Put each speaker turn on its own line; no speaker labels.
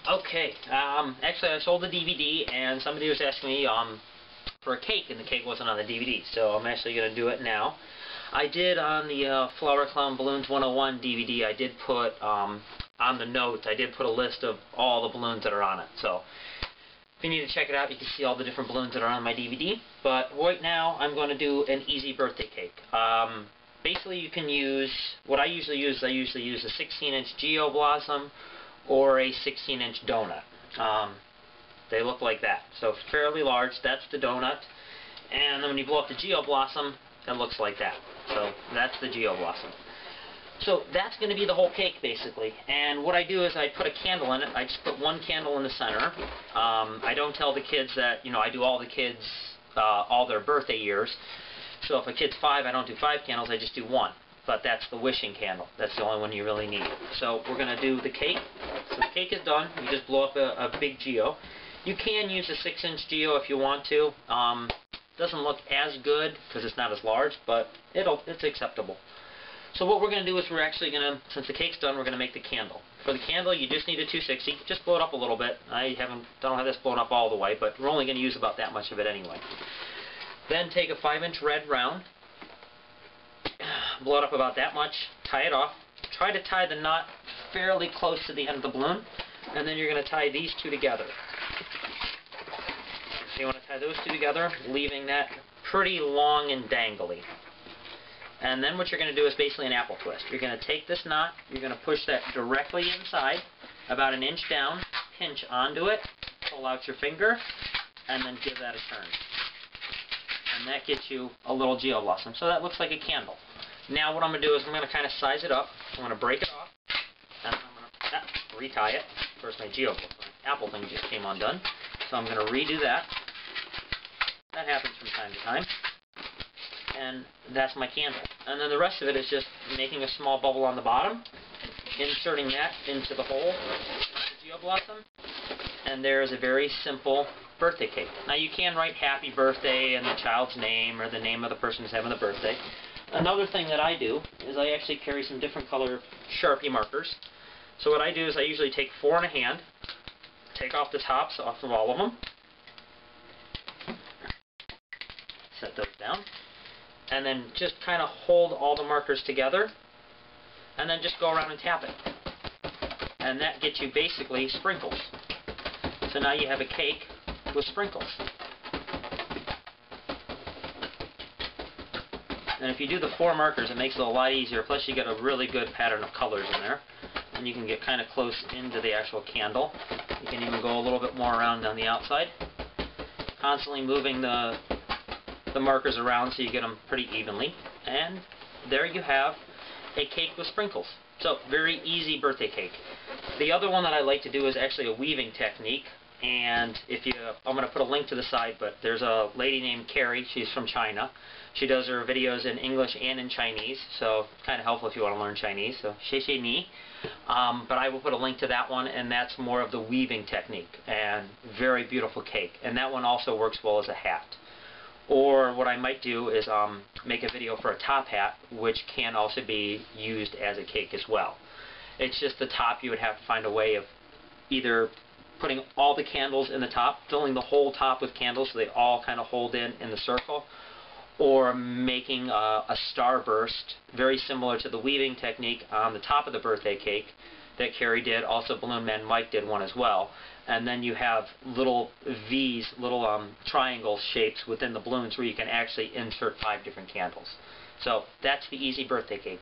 Okay, actually I sold the DVD and somebody was asking me for a cake and the cake wasn't on the DVD, so I'm actually going to do it now. I did on the Flower Clown Balloons 101 DVD, I did put on the notes, I did put a list of all the balloons that are on it. So if you need to check it out, you can see all the different balloons that are on my DVD. But right now I'm going to do an easy birthday cake. Basically you can use, what I usually use a 16-inch Geo Blossom or a 16-inch donut. They look like that. So fairly large, that's the donut. And then when you blow up the Geo Blossom, it looks like that. So that's the Geo Blossom. So that's going to be the whole cake basically. And what I do is I put a candle in it. I just put one candle in the center. I don't tell the kids that, I do all the kids, all their birthday years. So if a kid's 5, I don't do 5 candles, I just do 1. But that's the wishing candle. That's the only one you really need. So we're going to do the cake. So the cake is done. You just blow up a big Geo. You can use a 6-inch Geo if you want to. Doesn't look as good because it's not as large, but it's acceptable. So what we're going to do is we're actually going to, since the cake's done, we're going to make the candle. For the candle, you just need a 260. Just blow it up a little bit. I don't have this blown up all the way, but we're only going to use about that much of it anyway. Then take a 5-inch red round, blow it up about that much, tie it off. Try to tie the knot fairly close to the end of the balloon, and then you're going to tie these two together. So you want to tie those two together, leaving that pretty long and dangly. And then what you're going to do is basically an apple twist. You're going to take this knot, you're going to push that directly inside, about an inch down, pinch onto it, pull out your finger, and then give that a turn. And that gets you a little Geo Blossom. So that looks like a candle. Now what I'm going to do is I'm going to kind of size it up. I'm going to break it off, and then I'm going to retie it. Of course, my Geo Blossom apple thing just came undone. So I'm going to redo that. That happens from time to time. And that's my candle. And then the rest of it is just making a small bubble on the bottom, inserting that into the hole of the Geo Blossom, and there's a very simple birthday cake. Now you can write happy birthday and the child's name or the name of the person who's having the birthday. Another thing that I do is I actually carry some different color Sharpie markers. So what I do is I usually take 4 in a hand, take off the tops off of all of them, set those down, and then just kind of hold all the markers together, and then just go around and tap it. And that gets you basically sprinkles. So now you have a cake with sprinkles. And if you do the 4 markers, it makes it a lot easier. Plus you get a really good pattern of colors in there. And you can get kind of close into the actual candle. You can even go a little bit more around on the outside. Constantly moving the markers around so you get them pretty evenly. And there you have a cake with sprinkles. So, very easy birthday cake. The other one that I like to do is actually a weaving technique. And I'm going to put a link to the side, but there's a lady named Carrie. She's from China. She does her videos in English and in Chinese, so it's kind of helpful if you want to learn Chinese. So, xie xie ni. But I will put a link to that one, and that's more of the weaving technique. And very beautiful cake. And that one also works well as a hat. Or what I might do is make a video for a top hat, which can also be used as a cake as well. It's just the top, you would have to find a way of either putting all the candles in the top, filling the whole top with candles so they all kind of hold in the circle, or making a starburst, very similar to the weaving technique on the top of the birthday cake that Carrie did. Also Balloon Man Mike did one as well. And then you have little V's, little triangle shapes within the balloons where you can actually insert 5 different candles. So that's the easy birthday cake.